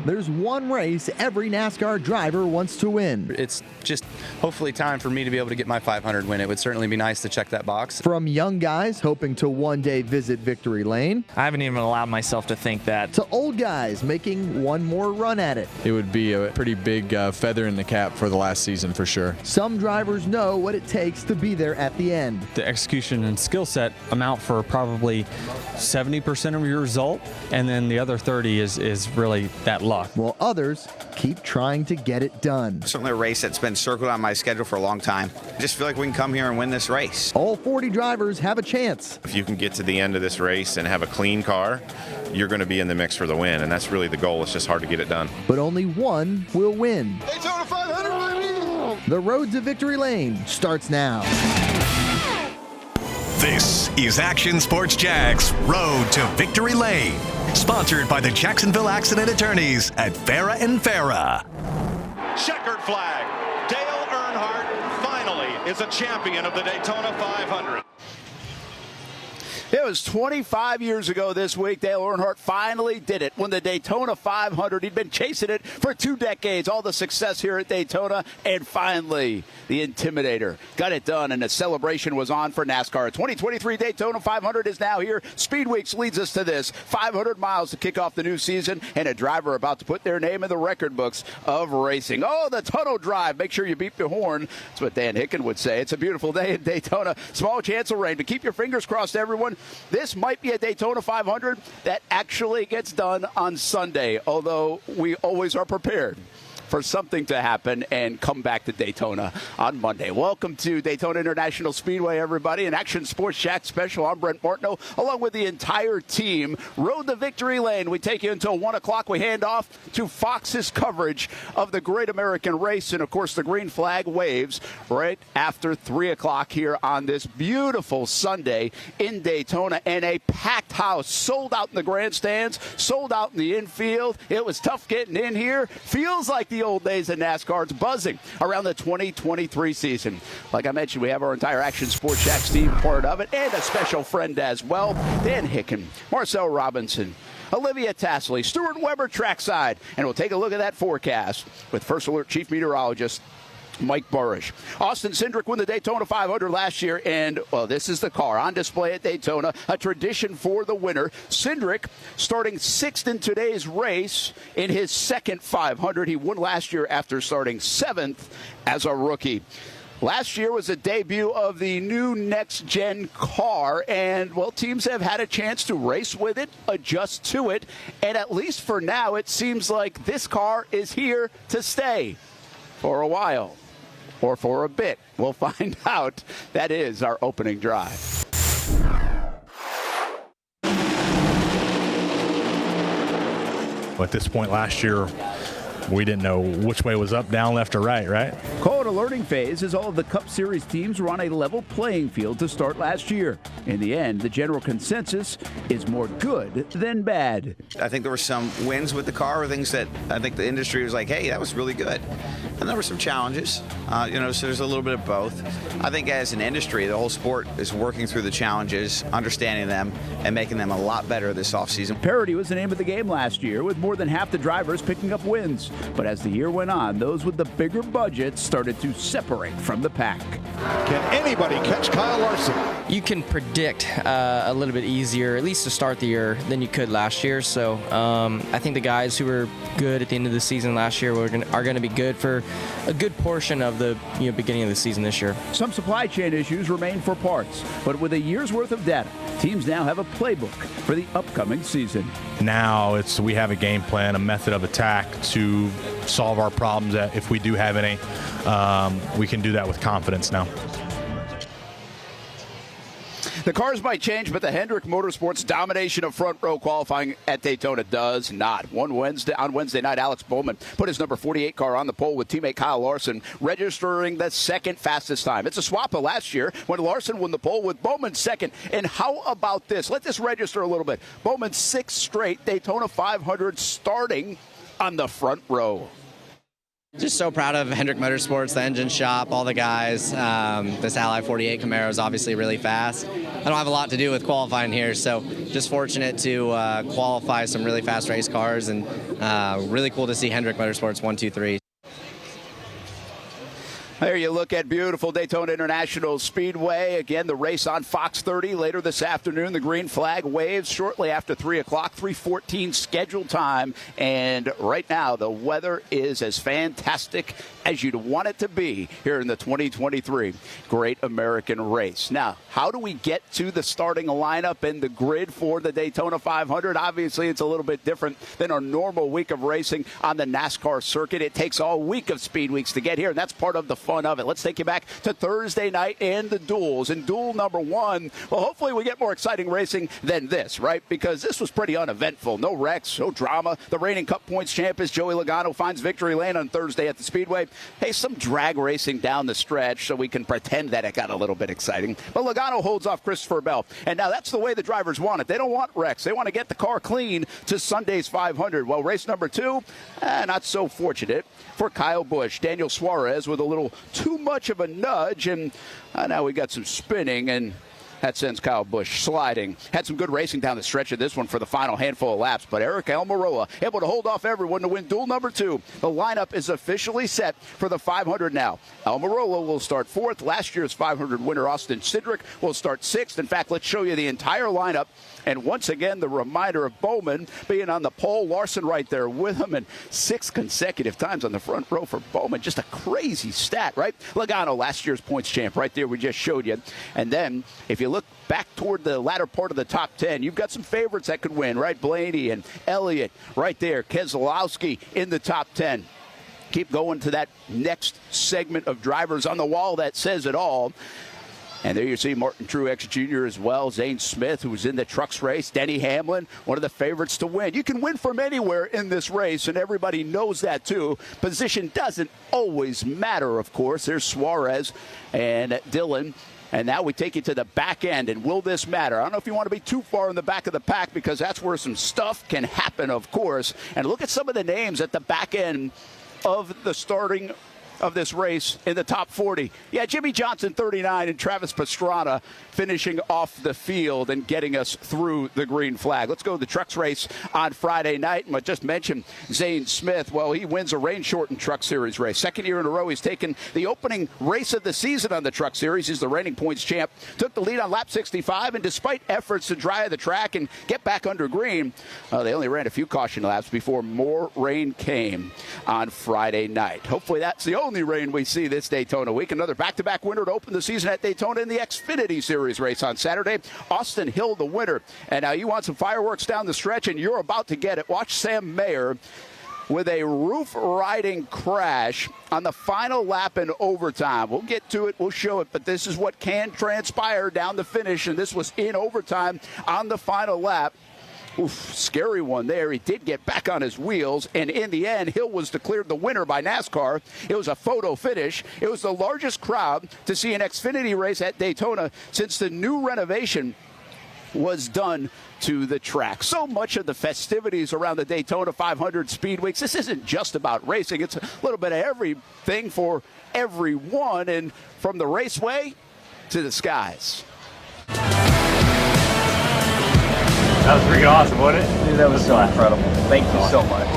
There's one race every NASCAR driver wants to win. It's just hopefully time for me to be able to get my 500 win. It would certainly be nice to check that box. From young guys hoping to one day visit victory lane. I haven't even allowed myself to think that. To old guys making one more run at it. It would be a pretty big feather in the cap for the last season for sure. Some drivers know what it takes to be there at the end. The execution and skill set amount for probably 70% of your result, and then the other 30 is really that luck. While others keep trying to get it done. Certainly a race that's been circled on my schedule for a long time. I just feel like we can come here and win this race. All 40 drivers have a chance. If you can get to the end of this race and have a clean car, you're going to be in the mix for the win, and that's really the goal. It's just hard to get it done. But only one will win. Daytona 500, baby! The road to victory lane starts now. This is Action Sports Jax Road to Victory Lane, sponsored by the Jacksonville Accident Attorneys at Farah and Farah. Checkered flag. Dale Earnhardt finally is a champion of the Daytona 500. It was 25 years ago this week. Dale Earnhardt finally did it. Won the Daytona 500. He'd been chasing it for 2 decades. All the success here at Daytona. And finally, the Intimidator got it done. And the celebration was on for NASCAR. 2023 Daytona 500 is now here. Speed Weeks leads us to this. 500 miles to kick off the new season. And a driver about to put their name in the record books of racing. Oh, the tunnel drive. Make sure you beep the horn. That's what Dan Hicken would say. It's a beautiful day in Daytona. Small chance of rain. But keep your fingers crossed, everyone. This might be a Daytona 500 that actually gets done on Sunday, although we always are prepared for something to happen and come back to Daytona on Monday. Welcome to Daytona International Speedway, everybody. An Action Sports Jax special. I'm Brent Martineau, along with the entire team. Road to Victory Lane. We take you until 1 o'clock. We hand off to Fox's coverage of the Great American Race. And, of course, the green flag waves right after 3 o'clock here on this beautiful Sunday in Daytona. And a packed house, sold out in the grandstands, sold out in the infield. It was tough getting in here. Feels like the old days of NASCAR. It's buzzing around the 2023 season. Like I mentioned, we have our entire Action Sports Jax team part of it, and a special friend as well. Dan Hicken, Marcel Robinson, Olivia Tassley, Stuart Weber trackside. And we'll take a look at that forecast with First Alert Chief Meteorologist Mike Burrish. Austin Cindric won the Daytona 500 last year, and, well, this is the car on display at Daytona, a tradition for the winner. Cindric starting 6th in today's race in his second 500. He won last year after starting 7th as a rookie. Last year was a debut of the new next-gen car, and, well, teams have had a chance to race with it, adjust to it, and at least for now, it seems like this car is here to stay for a while. Or for a bit. We'll find out. That is our opening drive. At this point last year, we didn't know which way was up, down, left, or right? Call it a learning phase, as all of the Cup Series teams were on a level playing field to start last year. In the end, the general consensus is more good than bad. I think there were some wins with the car, or things that I think the industry was like, hey, that was really good. And there were some challenges, so there's a little bit of both. I think as an industry, the whole sport is working through the challenges, understanding them, and making them a lot better this offseason. Parity was the name of the game last year, with more than half the drivers picking up wins. But as the year went on, those with the bigger budgets started to separate from the pack. Can anybody catch Kyle Larson? You can predict a little bit easier, at least to start the year, than you could last year. So I think the guys who were good at the end of the season last year are going to be good for a good portion of the beginning of the season this year. Some supply chain issues remain for parts, but with a year's worth of data, teams now have a playbook for the upcoming season. Now we have a game plan, a method of attack to solve our problems. That if we do have any, we can do that with confidence now. The cars might change, but the Hendrick Motorsports domination of front row qualifying at Daytona does not. On Wednesday night, Alex Bowman put his number 48 car on the pole with teammate Kyle Larson, registering the second fastest time. It's a swap of last year when Larson won the pole with Bowman second. And how about this? Let this register a little bit. Bowman's 6th straight Daytona 500 starting on the front row. Just so proud of Hendrick Motorsports, the engine shop, all the guys. This Ally 48 Camaro is obviously really fast. I don't have a lot to do with qualifying here, so just fortunate to qualify some really fast race cars, and really cool to see Hendrick Motorsports 1, 2, 3. There you look at beautiful Daytona International Speedway. Again, the race on Fox 30 later this afternoon. The green flag waves shortly after 3 o'clock, 3:14 scheduled time. And right now, the weather is as fantastic as you'd want it to be here in the 2023 Great American Race. Now, how do we get to the starting lineup and the grid for the Daytona 500? Obviously, it's a little bit different than a normal week of racing on the NASCAR circuit. It takes all week of speed weeks to get here, and that's part of the fun of it. Let's take you back to Thursday night and the duels. In duel number 1, well, hopefully we get more exciting racing than this, right? Because this was pretty uneventful. No wrecks, no drama. The reigning Cup Points champ is Joey Logano finds victory lane on Thursday at the Speedway. Hey, some drag racing down the stretch so we can pretend that it got a little bit exciting. But Logano holds off Christopher Bell. And now that's the way the drivers want it. They don't want wrecks. They want to get the car clean to Sunday's 500. Well, race number 2, not so fortunate for Kyle Busch. Daniel Suarez with a little too much of a nudge, and now we got some spinning, and that sends Kyle Busch sliding. Had some good racing down the stretch of this one for the final handful of laps, but Eric Almirola able to hold off everyone to win duel number 2. The lineup is officially set for the 500 now. Almirola will start 4th. Last year's 500 winner Austin Cindric will start 6th. In fact, let's show you the entire lineup. And once again, the reminder of Bowman being on the pole. Larson right there with him, and 6 consecutive times on the front row for Bowman. Just a crazy stat, right? Logano, last year's points champ, right there we just showed you. And then if you look back toward the latter part of the top 10, you've got some favorites that could win, right? Blaney and Elliott right there. Keselowski in the top 10. Keep going to that next segment of drivers on the wall that says it all. And there you see Martin Truex Jr. as well, Zane Smith, who was in the trucks race, Denny Hamlin, one of the favorites to win. You can win from anywhere in this race, and everybody knows that too. Position doesn't always matter, of course. There's Suarez and Dillon. And now we take you to the back end, and will this matter? I don't know if you want to be too far in the back of the pack, because that's where some stuff can happen, of course. And look at some of the names at the back end of the starting of this race in the top 40. Yeah, Jimmy Johnson, 39, and Travis Pastrana finishing off the field and getting us through the green flag. Let's go to the trucks race on Friday night. And I just mentioned Zane Smith. Well, he wins a rain-shortened Truck Series race. Second year in a row, he's taken the opening race of the season on the Truck Series. He's the reigning points champ. Took the lead on lap 65, and despite efforts to dry the track and get back under green, they only ran a few caution laps before more rain came on Friday night. Hopefully that's the only rain we see this Daytona week. Another back-to-back winner to open the season at Daytona in the Xfinity Series race on Saturday. Austin Hill, the winner. And now you want some fireworks down the stretch, and you're about to get it. Watch Sam Mayer with a roof-riding crash on the final lap in overtime. We'll get to it. We'll show it. But this is what can transpire down the finish, and this was in overtime on the final lap. Oof, scary one there. He did get back on his wheels, and in the end, Hill was declared the winner by NASCAR. It was a photo finish. It was the largest crowd to see an Xfinity race at Daytona since the new renovation was done to the track. So much of the festivities around the Daytona 500 Speed Weeks, this isn't just about racing. It's a little bit of everything for everyone, and from the raceway to the skies. That was freaking awesome, wasn't it? Dude, that was so incredible. Thank you so much.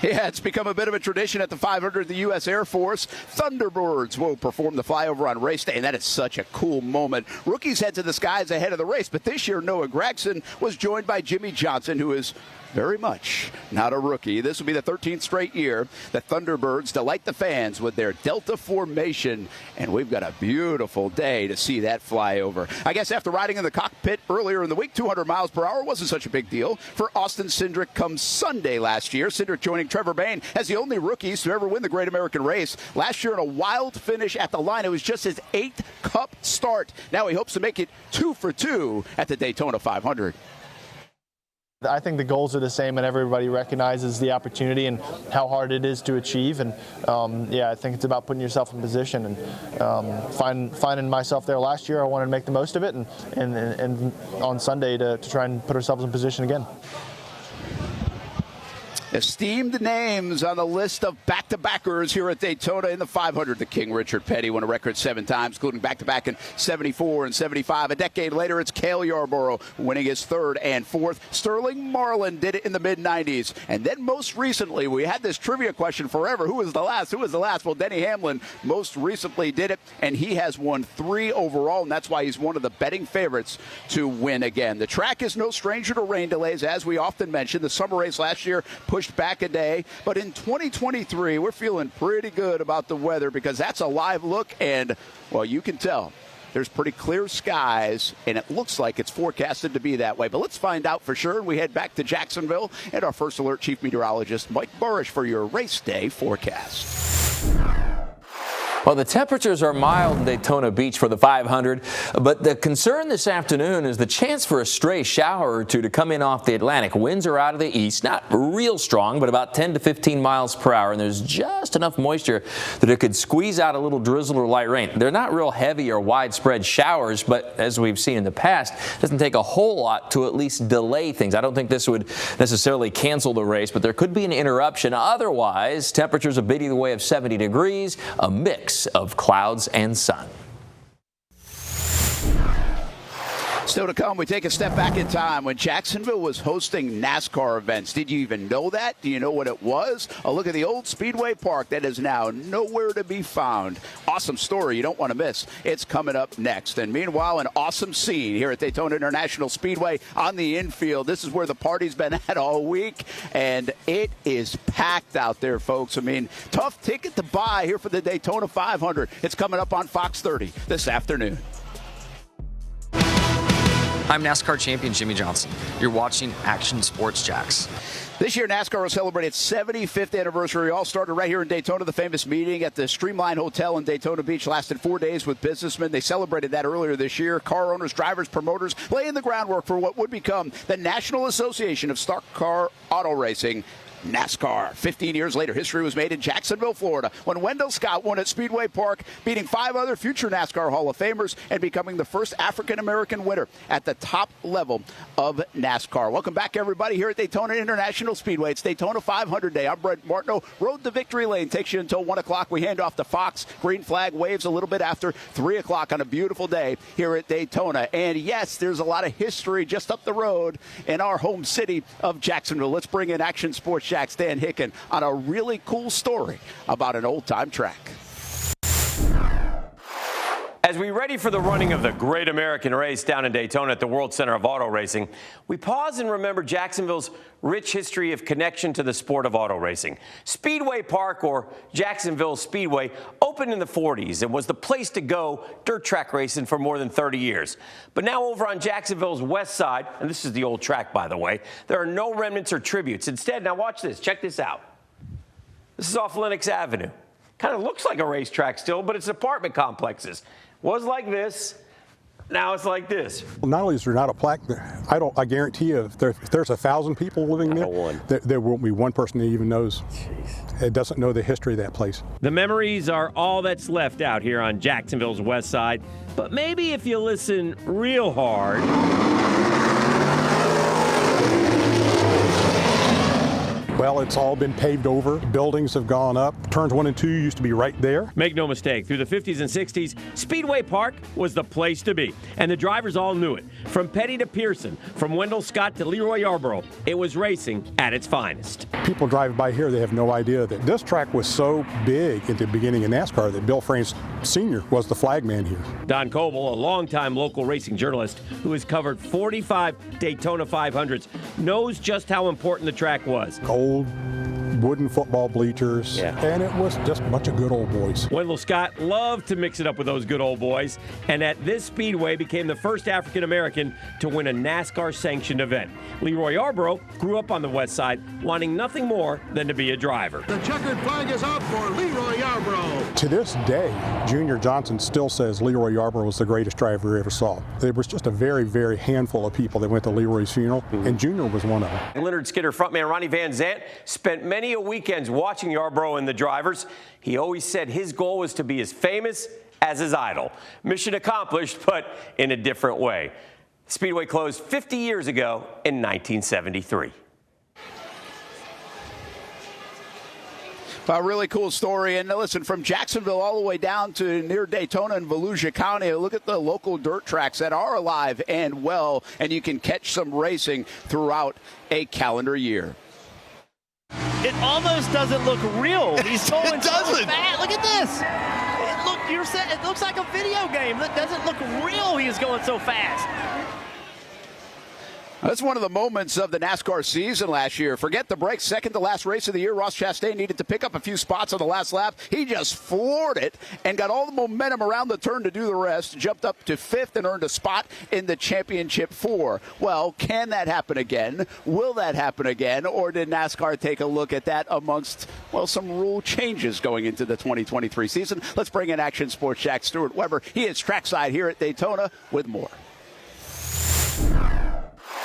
Yeah, it's become a bit of a tradition at the 500 of the U.S. Air Force. Thunderbirds will perform the flyover on race day, and that is such a cool moment. Rookies head to the skies ahead of the race, but this year Noah Gragson was joined by Jimmy Johnson, who is very much not a rookie. This will be the 13th straight year the Thunderbirds delight the fans with their Delta formation, and we've got a beautiful day to see that flyover. I guess after riding in the cockpit earlier in the week, 200 miles per hour wasn't such a big deal for Austin Cindric come Sunday last year. Cindric joining Trevor Bayne as the only rookies to ever win the Great American Race. Last year in a wild finish at the line, it was just his 8th Cup start. Now he hopes to make it 2 for 2 at the Daytona 500. I think the goals are the same, and everybody recognizes the opportunity and how hard it is to achieve. And yeah, I think it's about putting yourself in position and finding myself there last year. I wanted to make the most of it, and on Sunday to try and put ourselves in position again. Esteemed names on the list of back-to-backers here at Daytona in the 500. The King, Richard Petty, won a record 7 times, including back-to-back in 74 and 75. A decade later, it's Cale Yarborough winning his 3rd and 4th. Sterling Marlin did it in the mid-90s. And then most recently, we had this trivia question forever. Who was the last? Who was the last? Well, Denny Hamlin most recently did it, and he has won 3 overall, and that's why he's one of the betting favorites to win again. The track is no stranger to rain delays, as we often mention. The summer race last year pushed back a day, but in 2023 we're feeling pretty good about the weather because that's a live look, and well, you can tell there's pretty clear skies, and it looks like it's forecasted to be that way. But let's find out for sure. We head back to Jacksonville and our First Alert Chief Meteorologist Mike Burish for your race day forecast. Well, the temperatures are mild in Daytona Beach for the 500, but the concern this afternoon is the chance for a stray shower or two to come in off the Atlantic. Winds are out of the east, not real strong, but about 10 to 15 miles per hour, and there's just enough moisture that it could squeeze out a little drizzle or light rain. They're not real heavy or widespread showers, but as we've seen in the past, it doesn't take a whole lot to at least delay things. I don't think this would necessarily cancel the race, but there could be an interruption. Otherwise, temperatures a bit either way of 70 degrees, a mix of clouds and sun. Still to come, we take a step back in time when Jacksonville was hosting NASCAR events. Did you even know that? Do you know what it was? A look at the old Speedway Park that is now nowhere to be found. Awesome story you don't want to miss. It's coming up next. And meanwhile, an awesome scene here at Daytona International Speedway on the infield. This is where the party's been at all week, and it is packed out there, folks. I mean, tough ticket to buy here for the Daytona 500. It's coming up on Fox 30 this afternoon. I'm NASCAR champion Jimmy Johnson. You're watching Action Sports Jax. This year, NASCAR will celebrate its 75th anniversary. All started right here in Daytona. The famous meeting at the Streamline Hotel in Daytona Beach lasted 4 days with businessmen. They celebrated that earlier this year. Car owners, drivers, promoters laying the groundwork for what would become the National Association of Stock Car Auto Racing, NASCAR. 15 years later, history was made in Jacksonville, Florida, when Wendell Scott won at Speedway Park, beating 5 other future NASCAR Hall of Famers and becoming the first African-American winner at the top level of NASCAR. Welcome back, everybody, here at Daytona International Speedway. It's Daytona 500 Day. I'm Brent Martineau. Road to Victory Lane takes you until 1 o'clock. We hand off to Fox. Green flag waves a little bit after 3 o'clock on a beautiful day here at Daytona. And yes, there's a lot of history just up the road in our home city of Jacksonville. Let's bring in Action Sports Jax, Dan Hicken, on a really cool story about an old-time track. As we ready for the running of the Great American Race down in Daytona at the World Center of Auto Racing, we pause and remember Jacksonville's rich history of connection to the sport of auto racing. Speedway Park, or Jacksonville Speedway, opened in the 40s and was the place to go dirt track racing for more than 30 years. But now over on Jacksonville's west side, and this is the old track, by the way, there are no remnants or tributes. Instead, now watch this. Check this out. This is off Lenox Avenue. Kind of looks like a racetrack still, but it's apartment complexes. Was like this. Now it's like this. Not only is there not a plaque, I guarantee you, if there's 1,000 people living there, there won't be one person that even knows. It doesn't know the history of that place. The memories are all that's left out here on Jacksonville's west side. But maybe if you listen real hard, well, it's all been paved over. Buildings have gone up. Turns 1 and 2 used to be right there. Make no mistake, through the 50s and 60s, Speedway Park was the place to be. And the drivers all knew it. From Petty to Pearson, from Wendell Scott to Leroy Yarborough, it was racing at its finest. People drive by here, they have no idea that this track was so big at the beginning of NASCAR that Bill Frames Sr. was the flagman here. Don Coble, a longtime local racing journalist who has covered 45 Daytona 500s, knows just how important the track was. Old wooden football bleachers, and it was just a bunch of good old boys. Wendell Scott loved to mix it up with those good old boys, and at this speedway became the first African-American to win a NASCAR-sanctioned event. Leroy Yarborough grew up on the west side, wanting nothing more than to be a driver. The checkered flag is out for Leroy Yarborough. To this day, Junior Johnson still says Leroy Yarborough was the greatest driver he ever saw. There was just a very, very handful of people that went to Leroy's funeral, and Junior was one of them. Leonard Skinner frontman Ronnie Van Zant spent many a weekends watching Yarborough and the drivers. He always said his goal was to be as famous as his idol. Mission accomplished, but in a different way. Speedway closed 50 years ago in 1973. A really cool story. And listen, from Jacksonville all the way down to near Daytona and Volusia County, look at the local dirt tracks that are alive and well, and you can catch some racing throughout a calendar year. It almost doesn't look real. He's going so fast. Look at this. It looks like a video game. It doesn't look real. He is going so fast. That's one of the moments of the NASCAR season last year. Forget the break. Second to last race of the year. Ross Chastain needed to pick up a few spots on the last lap. He just floored it and got all the momentum around the turn to do the rest. Jumped up to 5th and earned a spot in the championship 4. Well, can that happen again? Will that happen again? Or did NASCAR take a look at that amongst, well, some rule changes going into the 2023 season? Let's bring in Action Sports Jax Stuart Weber. He is trackside here at Daytona with more.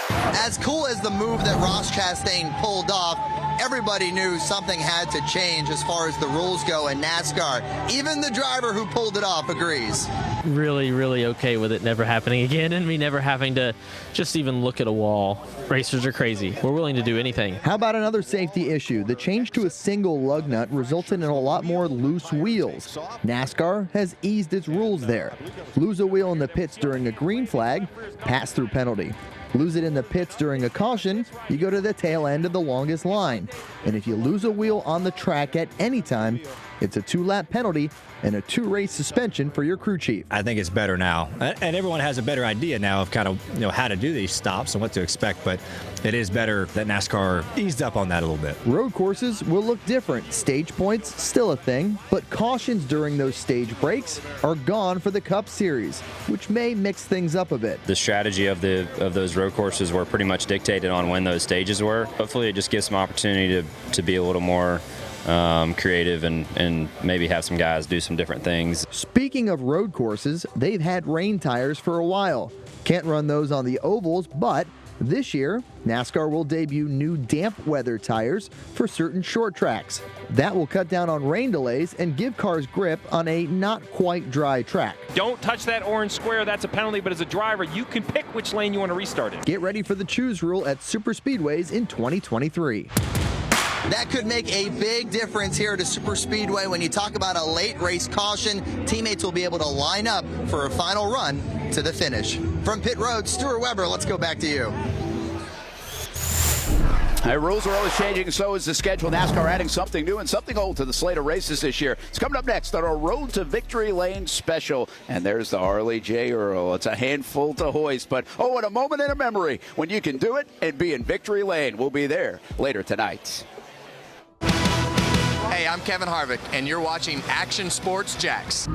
As cool as the move that Ross Chastain pulled off, everybody knew something had to change as far as the rules go in NASCAR. Even the driver who pulled it off agrees. Really, really okay with it never happening again and me never having to just even look at a wall. Racers are crazy. We're willing to do anything. How about another safety issue? The change to a single lug nut resulted in a lot more loose wheels. NASCAR has eased its rules there. Lose a wheel in the pits during a green flag, pass-through penalty. Lose it in the pits during a caution, you go to the tail end of the longest line. And if you lose a wheel on the track at any time, it's a 2-lap penalty and a 2-race suspension for your crew chief. I think it's better now. And everyone has a better idea now of kind of, how to do these stops and what to expect, but it is better that NASCAR eased up on that a little bit. Road courses will look different. Stage points, still a thing, but cautions during those stage breaks are gone for the Cup Series, which may mix things up a bit. The strategy of those road courses were pretty much dictated on when those stages were. Hopefully it just gives some opportunity to be a little more creative and maybe have some guys do some different things. Speaking of road courses, they've had rain tires for a while. Can't run those on the ovals, but this year, NASCAR will debut new damp weather tires for certain short tracks. That will cut down on rain delays and give cars grip on a not quite dry track. Don't touch that orange square. That's a penalty, but as a driver, you can pick which lane you want to restart in. Get ready for the choose rule at super speedways in 2023. That could make a big difference here at a super speedway. When you talk about a late race caution, teammates will be able to line up for a final run to the finish. From pit road, Stuart Weber, let's go back to you. Rules are always changing, so is the schedule. NASCAR adding something new and something old to the slate of races this year. It's coming up next on our Road to Victory Lane special. And there's the Harley J. Earl. It's a handful to hoist, but what a moment in a memory when you can do it and be in Victory Lane. We'll be there later tonight. Hey, I'm Kevin Harvick, and you're watching Action Sports Jax.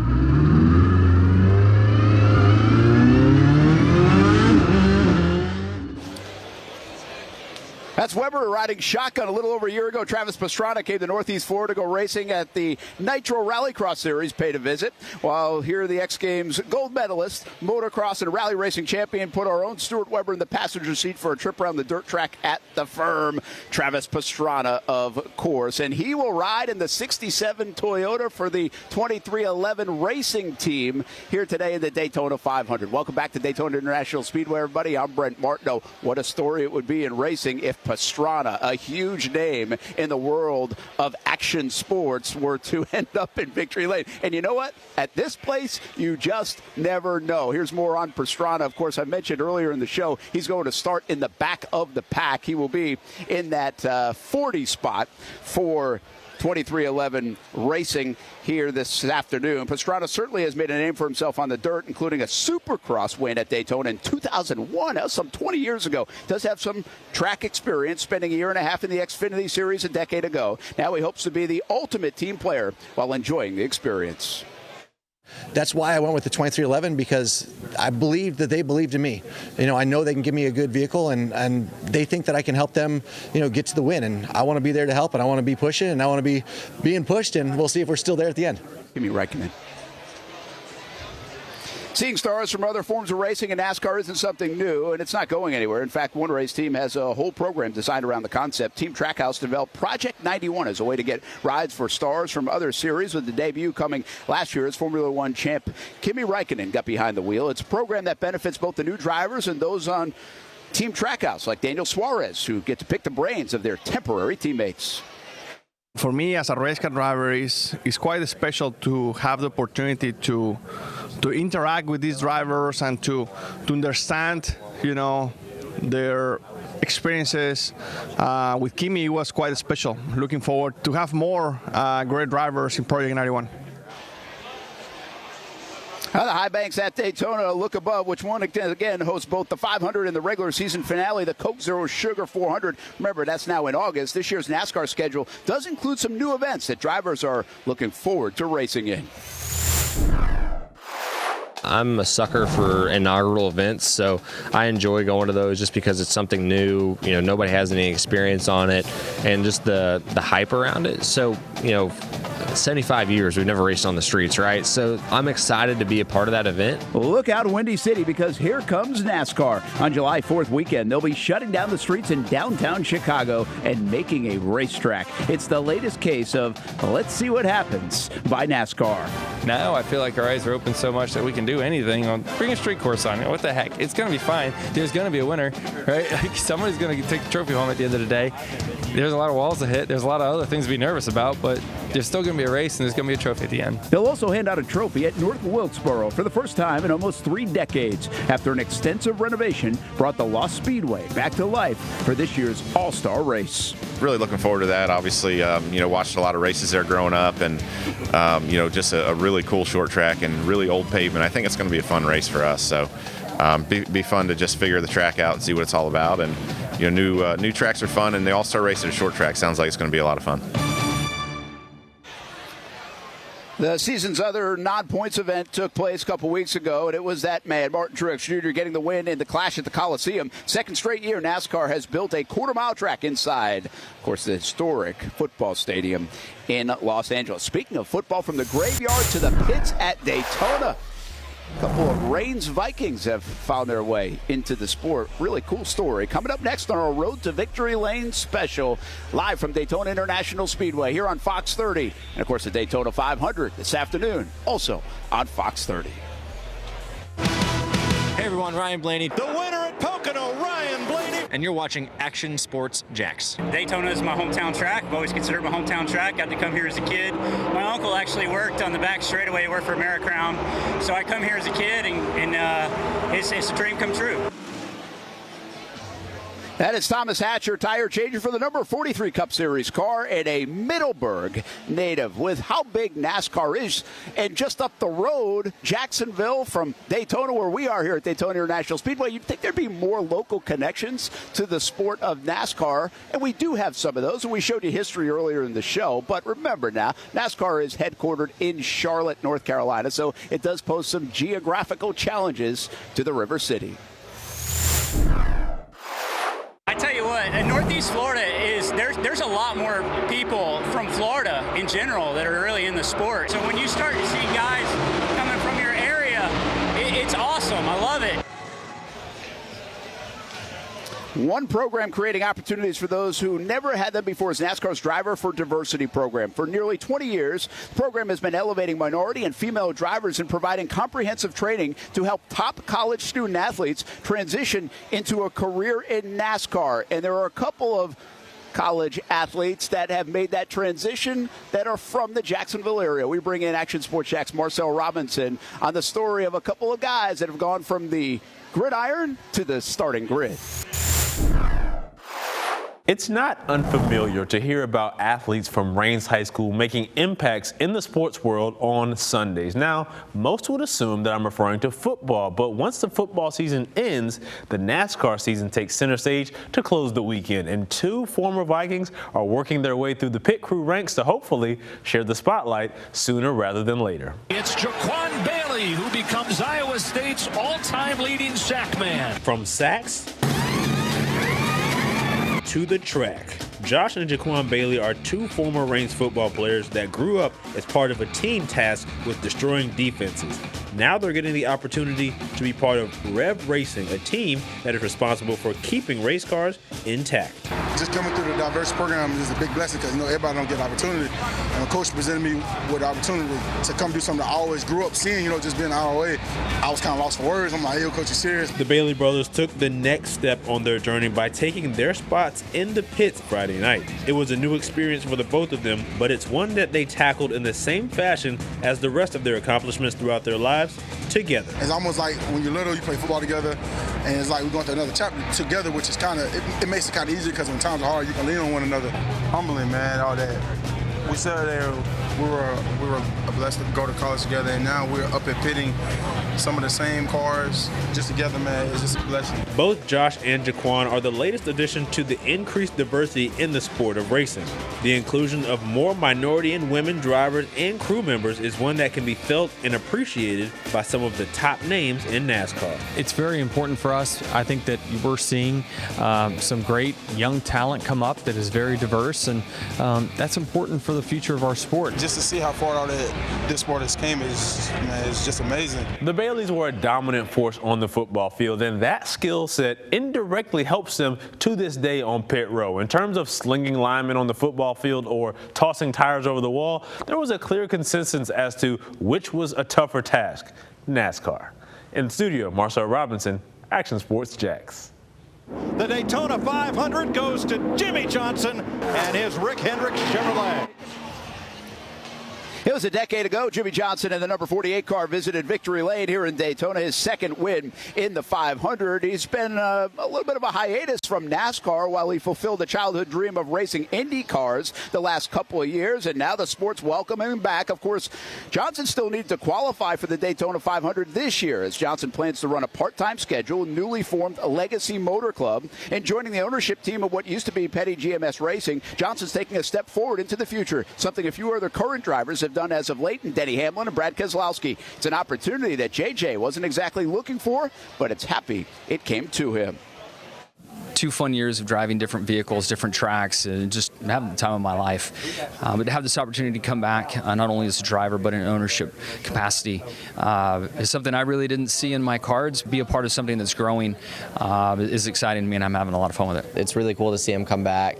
That's Weber riding shotgun a little over a year ago. Travis Pastrana came to Northeast Florida to go racing at the Nitro Rallycross Series, paid a visit. While here the X Games gold medalist, motocross and rally racing champion, put our own Stuart Weber in the passenger seat for a trip around the dirt track at the firm. Travis Pastrana, of course. And he will ride in the 67 Toyota for the 2311 racing team here today in the Daytona 500. Welcome back to Daytona International Speedway, everybody. I'm Brent Martineau. What a story it would be in racing if Pastrana, a huge name in the world of action sports, were to end up in Victory Lane. And you know what? At this place, you just never know. Here's more on Pastrana. Of course, I mentioned earlier in the show, he's going to start in the back of the pack. He will be in that 40 spot for 2311 racing here this afternoon. Pastrana certainly has made a name for himself on the dirt, including a Supercross win at Daytona in 2001. That was some 20 years ago. Does have some track experience, spending a year and a half in the Xfinity Series a decade ago. Now he hopes to be the ultimate team player while enjoying the experience. That's why I went with the 2311, because I believed that they believed in me. I know they can give me a good vehicle, and they think that I can help them, get to the win. And I want to be there to help, and I want to be pushing, and I want to be being pushed, and we'll see if we're still there at the end. Give me Räikkönen. Seeing stars from other forms of racing in NASCAR isn't something new, and it's not going anywhere. In fact, one race team has a whole program designed around the concept. Team Trackhouse developed Project 91 as a way to get rides for stars from other series, with the debut coming last year as Formula One champ Kimi Räikkönen got behind the wheel. It's a program that benefits both the new drivers and those on Team Trackhouse, like Daniel Suarez, who get to pick the brains of their temporary teammates. for me as a race car driver, it's quite special to have the opportunity to interact with these drivers and to understand, their experiences. With Kimi, it was quite special. Looking forward to have more great drivers in Project 91. The high banks at Daytona look above, which one again hosts both the 500 and the regular season finale, the Coke Zero Sugar 400. Remember, that's now in August. This year's NASCAR schedule does include some new events that drivers are looking forward to racing in. I'm a sucker for inaugural events, so I enjoy going to those just because it's something new. Nobody has any experience on it, and just the hype around it. So, 75 years we've never raced on the streets, right? So I'm excited to be a part of that event. Look out, Windy City, because here comes NASCAR. On July 4th weekend, they'll be shutting down the streets in downtown Chicago and making a racetrack. It's the latest case of let's see what happens by NASCAR. Now I feel like our eyes are open so much that we can do anything. Bring a street course on it. What the heck? It's going to be fine. There's going to be a winner, right? Somebody's going to take the trophy home at the end of the day. There's a lot of walls to hit. There's a lot of other things to be nervous about, but there's still going to be a race, and there's going to be a trophy at the end. They'll also hand out a trophy at North Wilkesboro for the first time in almost 3 decades after an extensive renovation brought the Lost Speedway back to life for this year's All-Star race. Really looking forward to that. Obviously, watched a lot of races there growing up, and, just a really cool short track and really old pavement. I think it's going to be a fun race for us. So be fun to just figure the track out and see what it's all about. And, new tracks are fun, and the All-Star race at a short track sounds like it's going to be a lot of fun. The season's other non-points event took place a couple weeks ago, and it was that man, Martin Truex Jr., getting the win in the Clash at the Coliseum. Second straight year, NASCAR has built a quarter-mile track inside, of course, the historic football stadium in Los Angeles. Speaking of football, from the graveyard to the pits at Daytona, a couple of Reigns Vikings have found their way into the sport. Really cool story. Coming up next on our Road to Victory Lane special, live from Daytona International Speedway here on Fox 30. And, of course, the Daytona 500 this afternoon, also on Fox 30. Hey, everyone, Ryan Blaney. The winner at Pocono, Ryan Blaney. And you're watching Action Sports Jax. Daytona is my hometown track. I've always considered my hometown track. Got to come here as a kid. My uncle actually worked on the back straightaway, worked for Americrown. So I come here as a kid, and it's a dream come true. That is Thomas Hatcher, tire changer for the number 43 Cup Series car, and a Middleburg native. With how big NASCAR is, and just up the road, Jacksonville from Daytona, where we are here at Daytona International Speedway, you'd think there'd be more local connections to the sport of NASCAR, and we do have some of those, and we showed you history earlier in the show. But remember now, NASCAR is headquartered in Charlotte, North Carolina, so it does pose some geographical challenges to the River City. I tell you what, in Northeast Florida there's a lot more people from Florida in general that are really in the sport. So when you start to see guys coming from your area, it's awesome. I love it. One program creating opportunities for those who never had them before is NASCAR's Driver for Diversity program. For nearly 20 years, the program has been elevating minority and female drivers and providing comprehensive training to help top college student athletes transition into a career in NASCAR. And there are a couple of college athletes that have made that transition that are from the Jacksonville area. We bring in Action Sports Jax Marcel Robinson on the story of a couple of guys that have gone from the gridiron to the starting grid. It's not unfamiliar to hear about athletes from Raines High School making impacts in the sports world on Sundays. Now, most would assume that I'm referring to football, but once the football season ends, the NASCAR season takes center stage to close the weekend, and 2 former Vikings are working their way through the pit crew ranks to hopefully share the spotlight sooner rather than later. It's Jaquan Bailey, who becomes Iowa State's all-time leading sack man. From sacks to the track, Josh and Jaquan Bailey are 2 former Raines football players that grew up as part of a team tasked with destroying defenses. Now they're getting the opportunity to be part of Rev Racing, a team that is responsible for keeping race cars intact. just coming through the diverse program is a big blessing because, everybody don't get the opportunity. And the coach presented me with the opportunity to come do something I always grew up seeing, just being out of the way. I was kind of lost for words. I'm like, hey, coach, you serious? The Bailey brothers took the next step on their journey by taking their spots in the pits Friday night. It was a new experience for the both of them, but it's one that they tackled in the same fashion as the rest of their accomplishments throughout their lives, together. It's almost like when you're little, you play football together, and it's like we're going through another chapter together, which is kind of, it makes it kind of easier because when times are hard, you can lean on one another. Humbling, man, all that. We said there we were blessed to go to college together, and now we're up at pitting some of the same cars just together, man. It's just a blessing. Both Josh and Jaquan are the latest addition to the increased diversity in the sport of racing. The inclusion of more minority and women drivers and crew members is one that can be felt and appreciated by some of the top names in NASCAR. It's very important for us. I think that we're seeing some great young talent come up that is very diverse, and that's important for the future of our sport. Just to see how far out this sport has came is just amazing. The Baileys were a dominant force on the football field, and that skill set indirectly helps them to this day on pit row. In terms of slinging linemen on the football field or tossing tires over the wall, there was a clear consensus as to which was a tougher task: NASCAR. In the studio, Marcel Robinson, Action Sports Jax. The Daytona 500 goes to Jimmy Johnson and his Rick Hendrick Chevrolet. It was a decade ago. Jimmy Johnson and the number 48 car visited Victory Lane here in Daytona, his second win in the 500. He's been a little bit of a hiatus from NASCAR while he fulfilled the childhood dream of racing Indy cars the last couple of years, and now the sport's welcoming him back. Of course, Johnson still needs to qualify for the Daytona 500 this year, as Johnson plans to run a part-time schedule, newly formed Legacy Motor Club, and joining the ownership team of what used to be Petty GMS Racing. Johnson's taking a step forward into the future, something a few other current drivers have done as of late, and Denny Hamlin and Brad Keselowski. It's an opportunity that JJ wasn't exactly looking for, but it's happy it came to him. 2 fun years of driving different vehicles, different tracks, and just having the time of my life. But to have this opportunity to come back, not only as a driver, but in an ownership capacity, is something I really didn't see in my cards. Be a part of something that's growing is exciting to me, and I'm having a lot of fun with it. It's really cool to see him come back.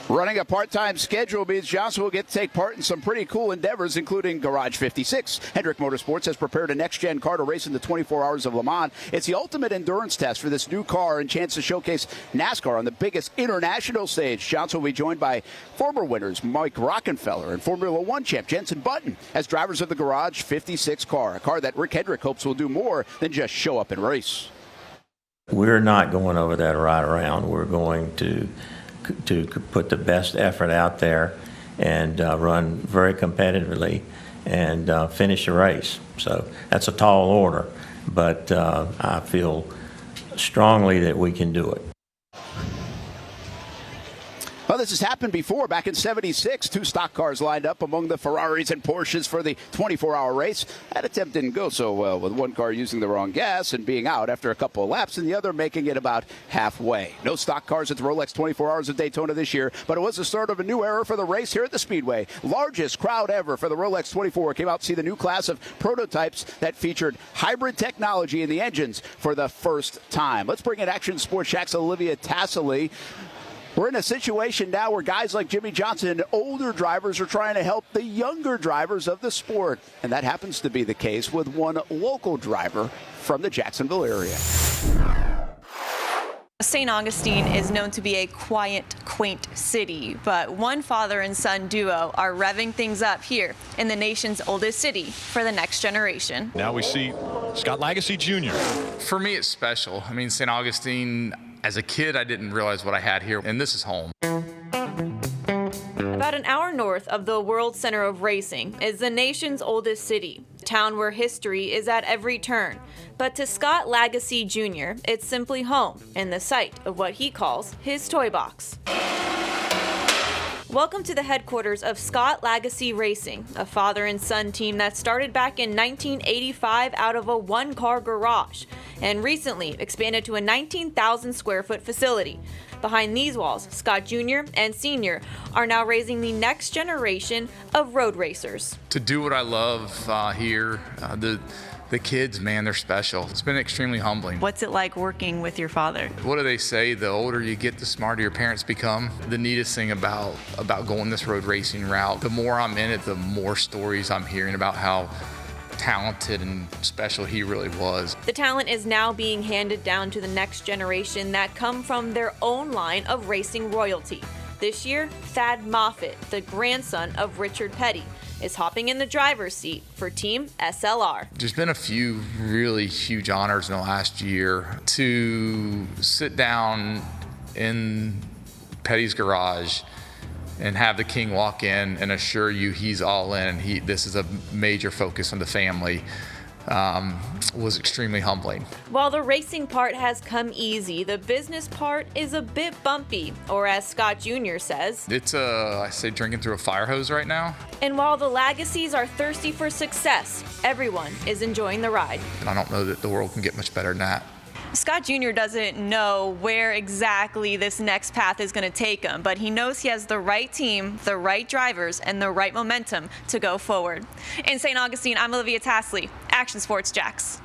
Running a part-time schedule means Johnson will get to take part in some pretty cool endeavors, including Garage 56. Hendrick Motorsports has prepared a next-gen car to race in the 24 Hours of Le Mans. It's the ultimate endurance test for this new car and chance to showcase NASCAR on the biggest international stage. Johnson will be joined by former winners Mike Rockenfeller and Formula One champ Jenson Button as drivers of the Garage 56 car, a car that Rick Hendrick hopes will do more than just show up and race. We're not going over that right around. We're going to put the best effort out there and run very competitively and finish the race. So that's a tall order, but I feel strongly that we can do it. Well, this has happened before. Back in '76, 2 stock cars lined up among the Ferraris and Porsches for the 24-hour race. That attempt didn't go so well, with one car using the wrong gas and being out after a couple of laps, and the other making it about halfway. No stock cars at the Rolex 24 Hours of Daytona this year, but it was the start of a new era for the race here at the Speedway. Largest crowd ever for the Rolex 24 came out to see the new class of prototypes that featured hybrid technology in the engines for the first time. Let's bring in Action Sports Jax Olivia Tassily. We're in a situation now where guys like Jimmy Johnson and older drivers are trying to help the younger drivers of the sport. And that happens to be the case with one local driver from the Jacksonville area. St. Augustine is known to be a quiet, quaint city, but one father and son duo are revving things up here in the nation's oldest city for the next generation. Now we see Scott Lagasse Jr. For me, it's special. I mean, St. Augustine, as a kid, I didn't realize what I had here, and this is home. About an hour north of the World Center of Racing is the nation's oldest city, a town where history is at every turn. But to Scott Lagasse Jr., it's simply home and the site of what he calls his toy box. Welcome to the headquarters of Scott Lagasse Racing, a father and son team that started back in 1985 out of a one-car garage and recently expanded to a 19,000 square foot facility. Behind these walls, Scott Jr. and Sr. are now raising the next generation of road racers. To do what I love here, the The kids, man, they're special. It's been extremely humbling. What's it like working with your father? What do they say? The older you get, the smarter your parents become. The neatest thing about going this road racing route, the more I'm in it, the more stories I'm hearing about how talented and special he really was. The talent is now being handed down to the next generation that come from their own line of racing royalty. This year, Thad Moffitt, the grandson of Richard Petty, is hopping in the driver's seat for Team SLR. There's been a few really huge honors in the last year. To sit down in Petty's garage and have the king walk in and assure you he's all in and this is a major focus on the family was extremely humbling. While the racing part has come easy, the business part is a bit bumpy, or as Scott Jr. says, It's I say drinking through a fire hose right now. And while the Lagacies are thirsty for success, everyone is enjoying the ride. And I don't know that the world can get much better than that. Scott Jr. doesn't know where exactly this next path is going to take him, but he knows he has the right team, the right drivers, and the right momentum to go forward. In St. Augustine, I'm Olivia Tasley, Action Sports Jax.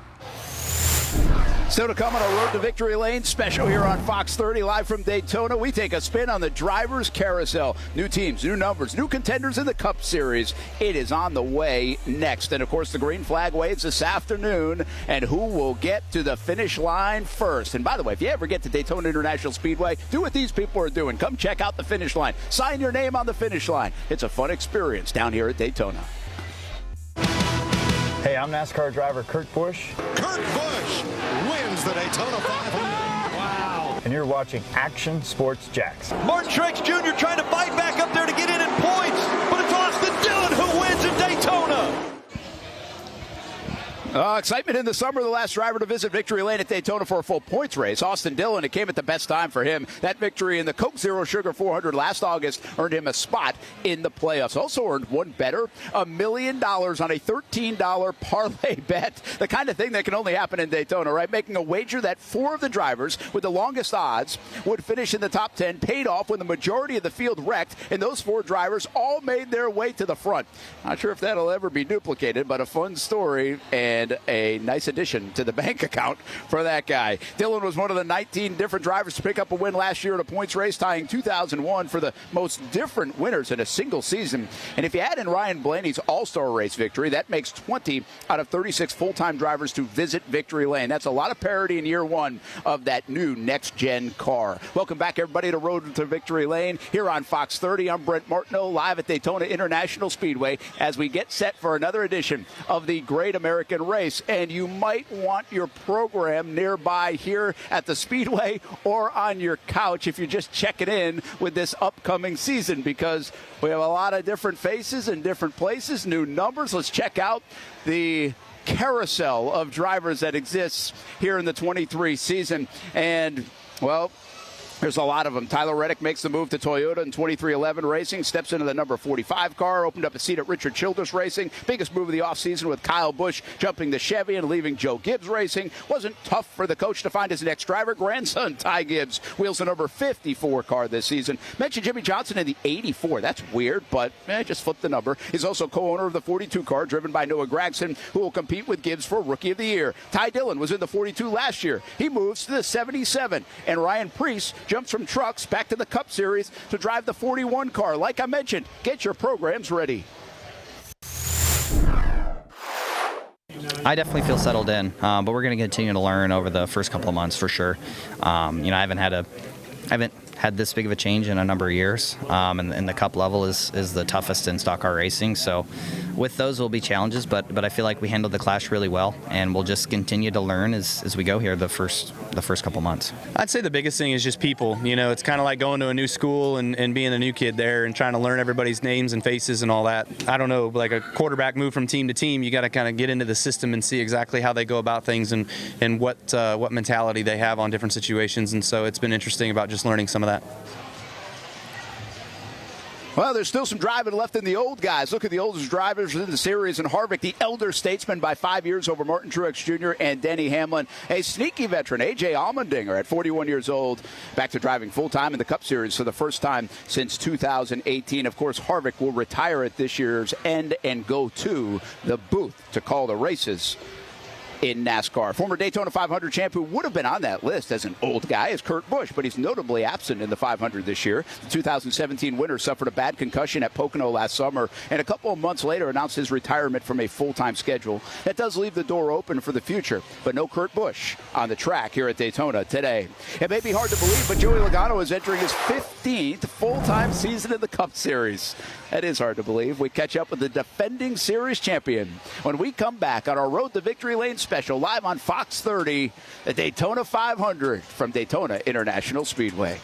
Still to come on a Road to Victory Lane special here on Fox 30, live from Daytona. We take a spin on the Drivers' Carousel. New teams, new numbers, new contenders in the Cup Series. It is on the way next. And, of course, the green flag waves this afternoon. And who will get to the finish line first? And, by the way, if you ever get to Daytona International Speedway, do what these people are doing. Come check out the finish line. Sign your name on the finish line. It's a fun experience down here at Daytona. Hey, I'm NASCAR driver Kurt Busch. Kurt Busch wins the Daytona 500. Wow. And you're watching Action Sports Jax. Martin Truex Jr. trying to fight back up there to get in points, but it's Austin Dillon who wins in Daytona. Excitement in the summer. The last driver to visit Victory Lane at Daytona for a full points race. Austin Dillon, it came at the best time for him. That victory in the Coke Zero Sugar 400 last August earned him a spot in the playoffs. Also earned one better, $1 million on a $13 parlay bet. The kind of thing that can only happen in Daytona, right? Making a wager that 4 of the drivers with the longest odds would finish in the top 10 paid off when the majority of the field wrecked, and those 4 drivers all made their way to the front. Not sure if that'll ever be duplicated, but a fun story and a nice addition to the bank account for that guy. Dillon was one of the 19 different drivers to pick up a win last year in a points race, tying 2001 for the most different winners in a single season. And if you add in Ryan Blaney's All-Star race victory, that makes 20 out of 36 full-time drivers to visit Victory Lane. That's a lot of parity in year one of that new next-gen car. Welcome back, everybody, to Road to Victory Lane here on Fox 30. I'm Brent Martineau, live at Daytona International Speedway as we get set for another edition of the Great American Race. And you might want your program nearby here at the Speedway or on your couch if you're just checking in with this upcoming season, because we have a lot of different faces in different places, new numbers. Let's check out the carousel of drivers that exists here in the 23 season. And, well, there's a lot of them. Tyler Reddick makes the move to Toyota in 2311 Racing, steps into the number 45 car, opened up a seat at Richard Childress Racing. Biggest move of the offseason with Kyle Busch jumping the Chevy and leaving Joe Gibbs Racing. Wasn't tough for the coach to find his next driver. Grandson Ty Gibbs wheels the number 54 car this season. Mentioned Jimmy Johnson in the 84. That's weird, but just flip the number. He's also co-owner of the 42 car driven by Noah Gragson, who will compete with Gibbs for Rookie of the Year. Ty Dillon was in the 42 last year. He moves to the 77. And Ryan Preece jumps from trucks back to the Cup Series to drive the 41 car. Like I mentioned, get your programs ready. I definitely feel settled in, but we're going to continue to learn over the first couple of months for sure. I haven't had this big of a change in a number of years, and the Cup level is the toughest in stock car racing. So with those will be challenges, but I feel like we handled the clash really well, and we'll just continue to learn as we go here the first couple months. I'd say the biggest thing is just people. It's kind of like going to a new school and being a new kid there and trying to learn everybody's names and faces and all that. I don't know, like a quarterback move from team to team, you got to kind of get into the system and see exactly how they go about things and what mentality they have on different situations. And so it's been interesting about just learning some of that. Well, there's still some driving left in the old guys. Look at the oldest drivers in the series in Harvick, the elder statesman by 5 years over Martin Truex Jr. and Denny Hamlin. A sneaky veteran, A.J. Allmendinger, at 41 years old, back to driving full-time in the Cup Series for the first time since 2018. Of course, Harvick will retire at this year's end and go to the booth to call the races in NASCAR. Former Daytona 500 champ who would have been on that list as an old guy is Kurt Busch, but he's notably absent in the 500 this year. The 2017 winner suffered a bad concussion at Pocono last summer, and a couple of months later announced his retirement from a full-time schedule. That does leave the door open for the future, but no Kurt Busch on the track here at Daytona today. It may be hard to believe, but Joey Logano is entering his 15th full-time season in the Cup Series. That is hard to believe. We catch up with the defending series champion when we come back on our Road to Victory Lane special live on Fox 30, the Daytona 500 from Daytona International Speedway.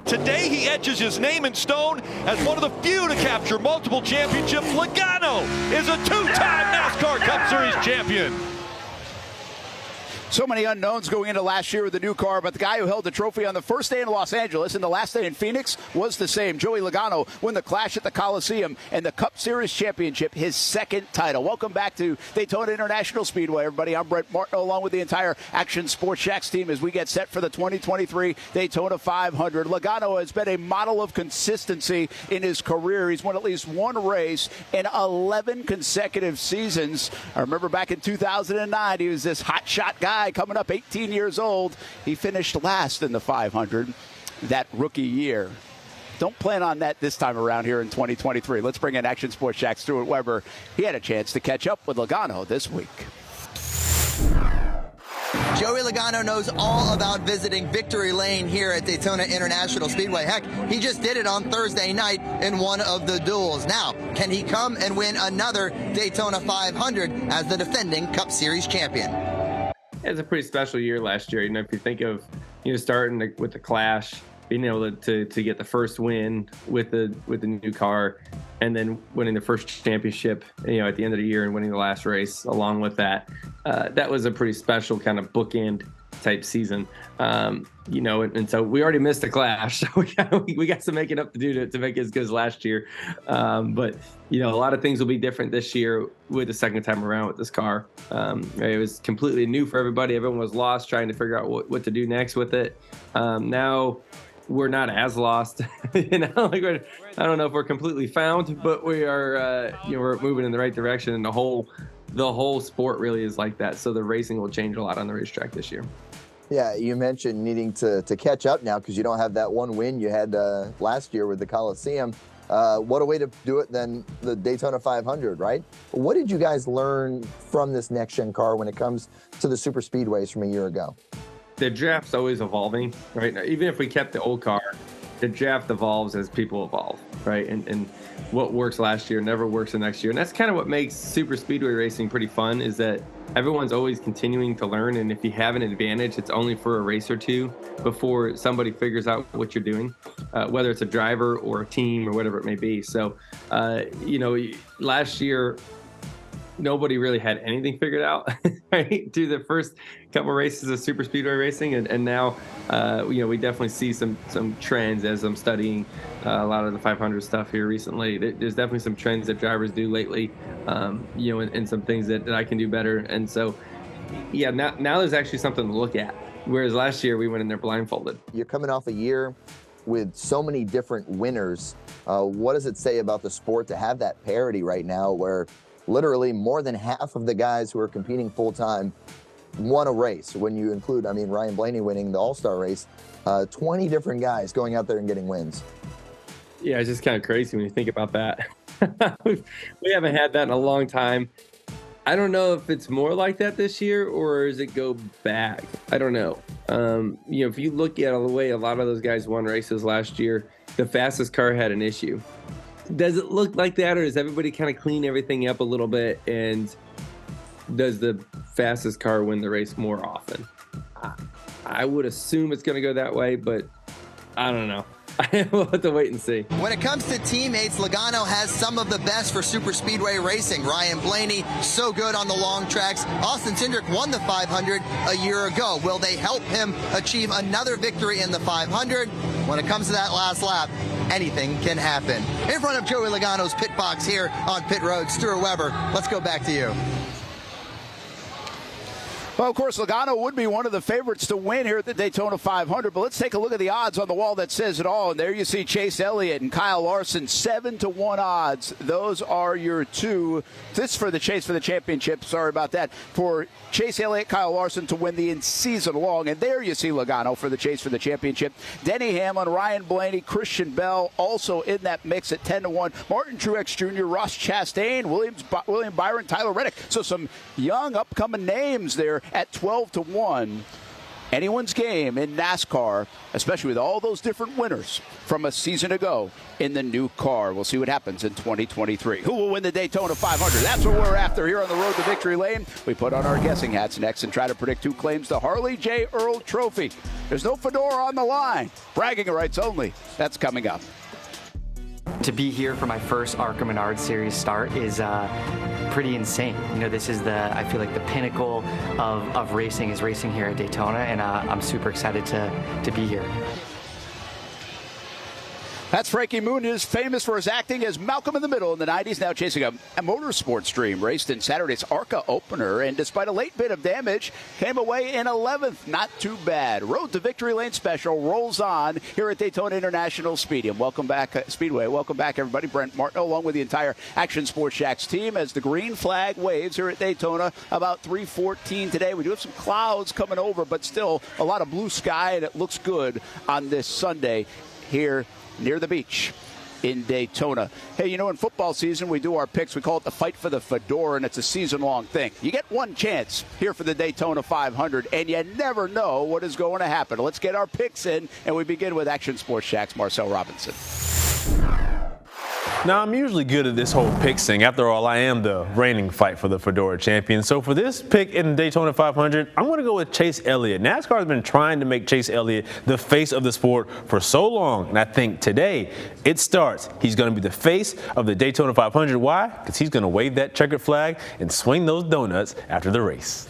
Today he etches his name in stone as one of the few to capture multiple championships. Logano is a two-time NASCAR Cup Series champion. So many unknowns going into last year with the new car, but the guy who held the trophy on the first day in Los Angeles and the last day in Phoenix was the same. Joey Logano won the Clash at the Coliseum and the Cup Series Championship, his second title. Welcome back to Daytona International Speedway, everybody. I'm Brent Martin, along with the entire Action Sports Jax team as we get set for the 2023 Daytona 500. Logano has been a model of consistency in his career. He's won at least one race in 11 consecutive seasons. I remember back in 2009, he was this hotshot guy coming up 18 years old. He finished last in the 500 that rookie year. Don't plan on that this time around here in 2023. Let's bring in Action Sports Jax Stuart Weber. He had a chance to catch up with Logano this week. Joey Logano knows all about visiting Victory Lane here at Daytona International Speedway. Heck, he just did it on Thursday night in one of the duels. Now, can he come and win another Daytona 500 as the defending Cup Series champion? It's a pretty special year last year. If you think of, starting with the Clash, being able to get the first win with the new car, and then winning the first championship, at the end of the year and winning the last race along with that. That was a pretty special kind of bookend type season. And so we already missed the Clash, so we got some making up to do to make it as good as last year. But a lot of things will be different this year with the second time around with this car. It was completely new for everybody. Everyone was lost trying to figure out what to do next with it. Now we're not as lost. I don't know if we're completely found, but we are. We're moving in the right direction, and the whole sport really is like that. So the racing will change a lot on the racetrack this year. Yeah, you mentioned needing to catch up now because you don't have that one win you had last year with the Coliseum. What a way to do it than the Daytona 500, right? What did you guys learn from this next-gen car when it comes to the super speedways from a year ago? The draft's always evolving, right? Even if we kept the old car, the draft evolves as people evolve, right? And what works last year never works the next year. And that's kind of what makes super speedway racing pretty fun, is that everyone's always continuing to learn. And if you have an advantage, it's only for a race or two before somebody figures out what you're doing, whether it's a driver or a team or whatever it may be. So, last year, nobody really had anything figured out, right? Through the first couple of races of super speedway racing, and now, we definitely see some trends as I'm studying a lot of the 500 stuff here recently. There's definitely some trends that drivers do lately, and some things that I can do better. And so, now there's actually something to look at. Whereas last year we went in there blindfolded. You're coming off a year with so many different winners. What does it say about the sport to have that parity right now, where literally more than half of the guys who are competing full-time won a race? When you include, Ryan Blaney winning the All-Star race, 20 different guys going out there and getting wins. Yeah, it's just kind of crazy when you think about that. We haven't had that in a long time. I don't know if it's more like that this year or does it go back? I don't know. If you look at the way a lot of those guys won races last year, the fastest car had an issue. Does it look like that, or does everybody kind of clean everything up a little bit, and does the fastest car win the race more often? I would assume it's going to go that way, but I don't know. We'll have to wait and see. When it comes to teammates, Logano has some of the best for super speedway racing. Ryan Blaney, so good on the long tracks. Austin Cindric won the 500 a year ago. Will they help him achieve another victory in the 500? When it comes to that last lap, anything can happen. In front of Joey Logano's pit box here on pit road, Stuart Weber, let's go back to you. Well, of course, Logano would be one of the favorites to win here at the Daytona 500, but let's take a look at the odds on the wall that says it all. And there you see Chase Elliott and Kyle Larson, 7-1 odds. Those are your two. This for the chase for the championship. Sorry about that. For Chase Elliott, Kyle Larson to win the in-season long. And there you see Logano for the chase for the championship. Denny Hamlin, Ryan Blaney, Christian Bell also in that mix at 10-1. Martin Truex Jr., Ross Chastain, William Byron, Tyler Reddick. So some young upcoming names there at 12-1. Anyone's game in NASCAR, especially with all those different winners from a season ago in the new car. We'll see what happens in 2023. Who will win the Daytona 500? That's what we're after here on the road to victory lane. We put on our guessing hats next and try to predict who claims the Harley J. Earl Trophy. There's no fedora on the line. Bragging rights only. That's coming up. To be here for my first ARCA Menard Series start is pretty insane. You know, this is I feel like the pinnacle of racing is racing here at Daytona, and I'm super excited to be here. That's Frankie Muniz, famous for his acting as Malcolm in the Middle in the 90s, now chasing a motorsports dream. Raced in Saturday's ARCA opener, and despite a late bit of damage, came away in 11th. Not too bad. Road to Victory Lane special rolls on here at Daytona International Speedway. Welcome back, Speedway. Welcome back, everybody. Brent Martin, along with the entire Action Sports Jax team, as the green flag waves here at Daytona about 3:14 today. We do have some clouds coming over, but still a lot of blue sky, and it looks good on this Sunday here near the beach in Daytona. Hey, you know, in football season, we do our picks. We call it the fight for the fedora, and it's a season-long thing. You get one chance here for the Daytona 500, and you never know what is going to happen. Let's get our picks in, and we begin with Action Sports Jax, Marcel Robinson. Now, I'm usually good at this whole pick thing. After all, I am the reigning fight for the Fedora champion. So for this pick in the Daytona 500, I'm going to go with Chase Elliott. NASCAR has been trying to make Chase Elliott the face of the sport for so long, and I think today it starts. He's going to be the face of the Daytona 500. Why? Because he's going to wave that checkered flag and swing those donuts after the race.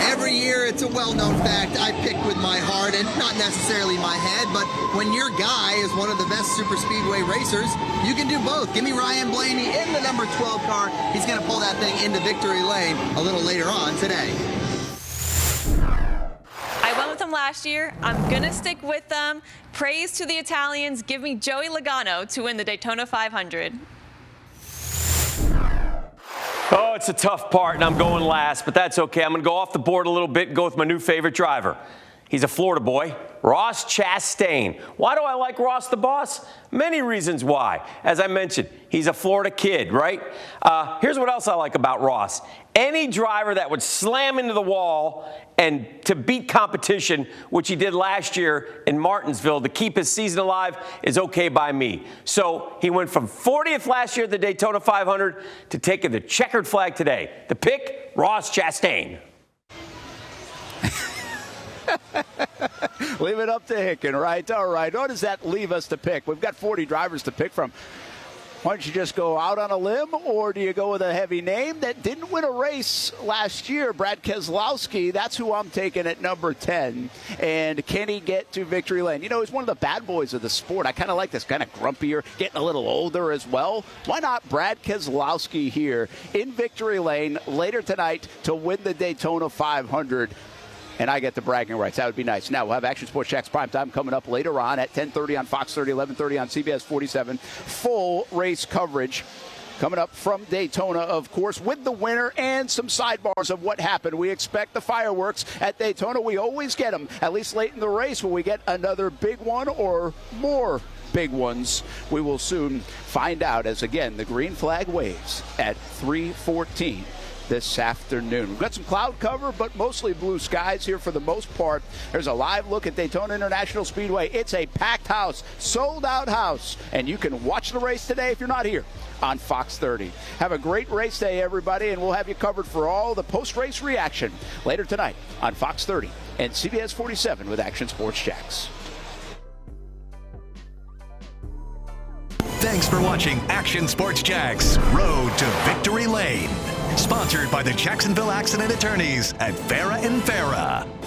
Every year, it's a well-known fact, I pick with my heart and not necessarily my head, but when your guy is one of the best super speedway racers, you can do both. Give me Ryan Blaney in the number 12 car. He's going to pull that thing into victory lane a little later on today. I went with them last year. I'm going to stick with them. Praise to the Italians. Give me Joey Logano to win the Daytona 500. Oh, it's a tough part, and I'm going last, but that's okay. I'm going to go off the board a little bit and go with my new favorite driver. He's a Florida boy, Ross Chastain. Why do I like Ross the boss? Many reasons why. As I mentioned, he's a Florida kid, right? Here's what else I like about Ross. Any driver that would slam into the wall and to beat competition, which he did last year in Martinsville to keep his season alive, is okay by me. So he went from 40th last year at the Daytona 500 to taking the checkered flag today. The pick, Ross Chastain. Leave it up to Hicken, right? All right. What does that leave us to pick? We've got 40 drivers to pick from. Why don't you just go out on a limb, or do you go with a heavy name that didn't win a race last year? Brad Keselowski, that's who I'm taking at number 10. And can he get to victory lane? You know, he's one of the bad boys of the sport. I kind of like this, kind of grumpier, getting a little older as well. Why not Brad Keselowski here in victory lane later tonight to win the Daytona 500? And I get the bragging rights. That would be nice. Now, we'll have Action Sports Jax Primetime coming up later on at 10:30 on Fox 30, 11:30 on CBS 47. Full race coverage coming up from Daytona, of course, with the winner and some sidebars of what happened. We expect the fireworks at Daytona. We always get them, at least late in the race. Will we get another big one or more big ones? We will soon find out as, again, the green flag waves at 3:14. This afternoon. We've got some cloud cover, but mostly blue skies here for the most part. There's a live look at Daytona International Speedway. It's a packed house, sold-out house, and you can watch the race today if you're not here on Fox 30. Have a great race day, everybody, and we'll have you covered for all the post-race reaction later tonight on Fox 30 and CBS 47 with Action Sports Jax. Thanks for watching Action Sports Jax Road to Victory Lane. Sponsored by the Jacksonville Accident Attorneys at Farah & Farah.